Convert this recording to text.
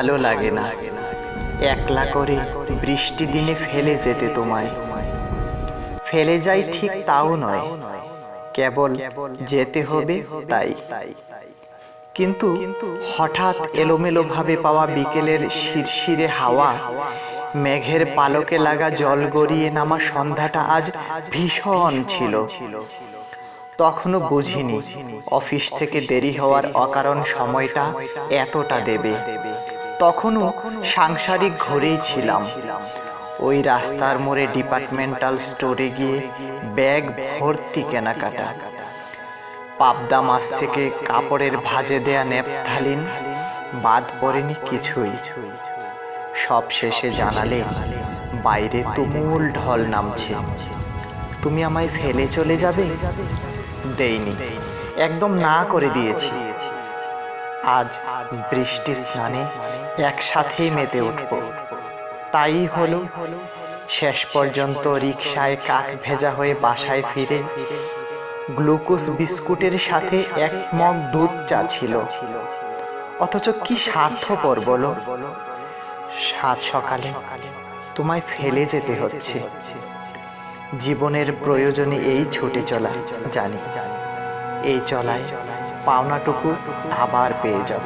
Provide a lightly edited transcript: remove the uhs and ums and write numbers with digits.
ভালো লাগে না একলা করে বৃষ্টি দিনে ফেলে যেতে তোমায়। ফেলে যাই ঠিক তাও নয়, কেবল যেতে হবে তাই। কিন্তু হঠাৎ এলোমেলোভাবে পাওয়া বিকেলের শিরশিরে হাওয়া, মেঘের পালকে লাগা জল গড়িয়ে নামা সন্ধ্যাটা আজ ভীষণ ছিল। তখনও বুঝিনি অফিস থেকে দেরি হওয়ার অকারণ সময়টা এতটা দেবে। তখনও সাংসারিক ঘরেই ছিলাম, ওই রাস্তার মোড়ে ডিপার্টমেন্টাল স্টোরে গিয়ে ব্যাগ ভর্তি কেনাকাটা। পাবদা মাছ থেকে কাপড়ের ভাঁজে দেয়া ন্যাপথালিন বাদ পড়েনি কিছুই। সব শেষে জানালে বাইরে তুমুল ঢল নামছে। তুমি আমায় ফেলে চলে যাবে? দেইনি, একদম না করে দিয়েছি। আজ বৃষ্টি স্নানে একসাথেই মেতে উঠব। তাই হলো, শেষ পর্যন্ত রিকশায় কাক ভেজা হয়ে বাসায় ফিরে গ্লুকোজ বিস্কুটের সাথে এক মগ দুধ চা ছিল। অথচ কি স্বার্থপর বলো, সাত সকালে তোমায় ফেলে যেতে হচ্ছে। জীবনের প্রয়োজনে এই ছুটে চলা, জানি এই চলায় পাওনাটুকু আবার পেয়ে যাব।